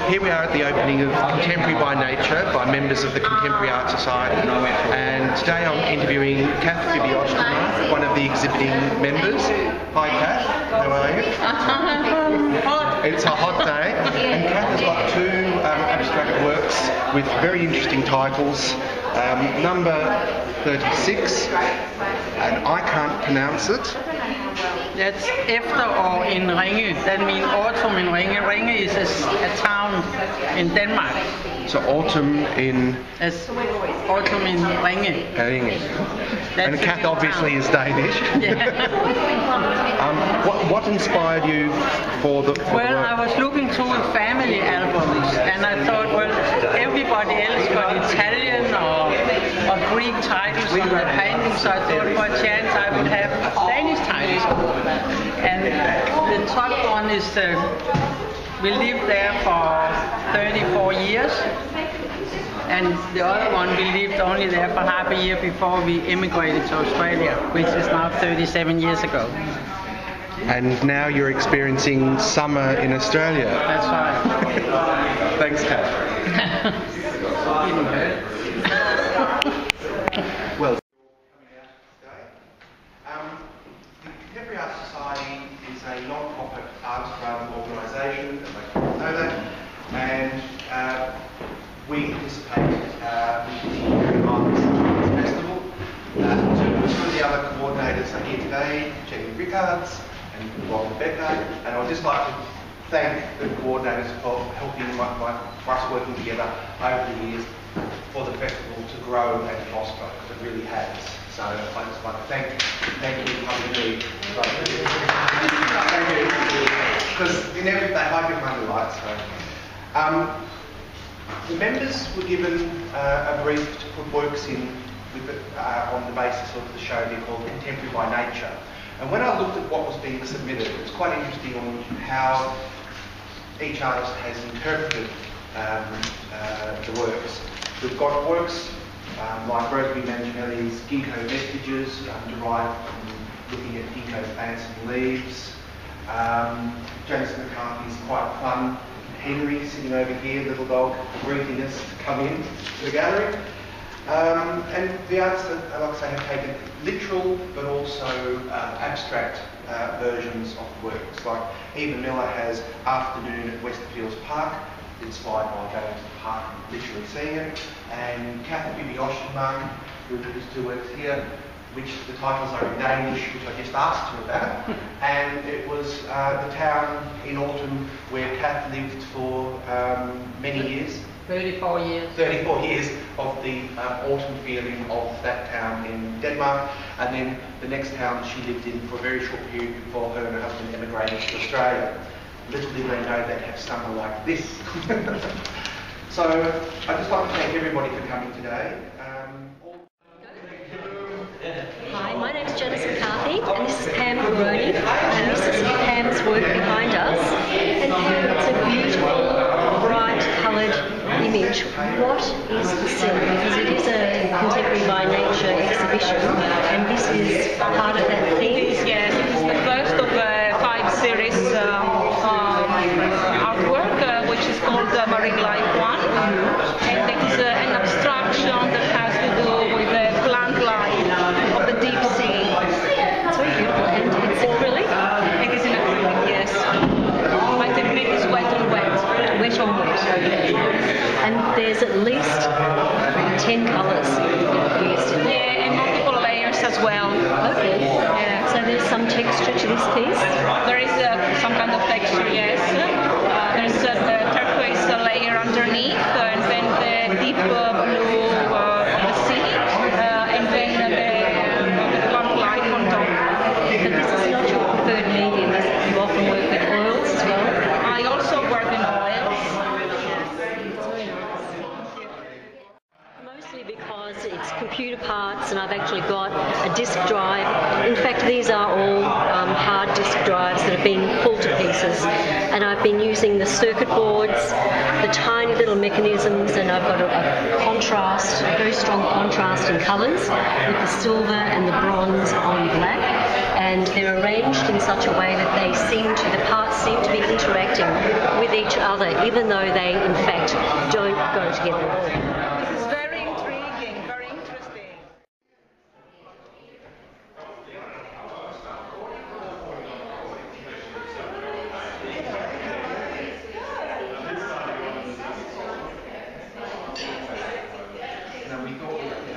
Here we are at the opening of Contemporary by Nature by members of the Contemporary Art Society, and today I'm interviewing Kath Bibioshkina, one of the exhibiting members. Hi Kath, how are you? It's a hot day, and Kath has got two abstract works with very interesting titles. Number 36, and I can't pronounce it. That's Efterår in Ringe. That means autumn in Ringe. Ringe is a town in Denmark. So autumn in... It's autumn in Ringe. Ringe. And Kath obviously is Danish. Yeah. What inspired you for the Well, I was looking through family albums, and I thought, well, everybody else got Italian or Greek titles on the paintings, so I thought for a chance I would have Danish titles. And the top one is, we lived there for 34 years, and the other one we lived only there for half a year before we immigrated to Australia, which is now 37 years ago. And now you're experiencing summer in Australia. That's right. Thanks, Kath. Well, the Contemporary Art Society is a non-profit arts-run organisation, and most people know that, and we participate with the Arts Festival. Two of the other coordinators are here today, Jenny Rickards and Rob Becker, and I'd just like to thank the coordinators for helping us working together over the years for the festival to grow and prosper, because it really has. So I just like to thank you publicly. Thank you. Because inevitably they hope in Monday light. So the members were given a brief to put works in on the basis of the show they called Contemporary by Nature. And when I looked at what was being submitted, it was quite interesting on how each artist has interpreted the works. We've got works like Rosemary Manginelli's ginkgo vestiges, derived from looking at ginkgo plants and leaves. Janice McCarthy's quite fun Henry sitting over here, little dog, greeting us to come in to the gallery. And the artists, like I say, have taken literal but also abstract versions of the works. Like Eva Miller has Afternoon at Westerfields Park, inspired by going to the park and literally seeing it. And Kath Bibioshkina, whose two works here, which the titles are in Danish, which I just asked her about. And it was the town in autumn where Kath lived for many years. 34 years. 34 years of the autumn feeling of that town in Denmark, and then the next town she lived in for a very short period before her and her husband emigrated to Australia. Little did they know they'd have summer like this. So I'd just like to thank everybody for coming today. Hi, my name is Janice McCarthy, and this is Pam Peroni, and this is Pam's work behind us. And Pam, it's a beautiful, bright, coloured image. What is the scene? Because it is a Contemporary by Nature exhibition, and this is part of that theme. Yes, it is the first of 5 series artwork, which is called Marine Life 1, and it is an abstraction that has to do with the plant life of the deep sea. It's very beautiful, and it's acrylic. It is in acrylic, yes. My technique is wet on wet. Wet on wet. And there's at least 10 colours used in there. Yeah, and multiple layers as well. Okay. Yeah. So there's some texture to this piece? There is some kind of texture, yes. There's a turquoise layer underneath, and then the deep blue of the sea, and then the plant life on top. But this is not your preferred medium, is it? You often work with oils as well? I also work in oils. It's very nice. Mostly because it's computer parts, and I've actually got a disk drive. In fact, these are all hard disk drives that have been pulled to pieces, and I've been using the circuit boards, the tiny little mechanisms, and I've got a contrast, a very strong contrast in colours with the silver and the bronze on black, and they're arranged in such a way that the parts seem to be interacting with each other, even though they in fact don't go together at all. This is very intriguing, very interesting. Now we thought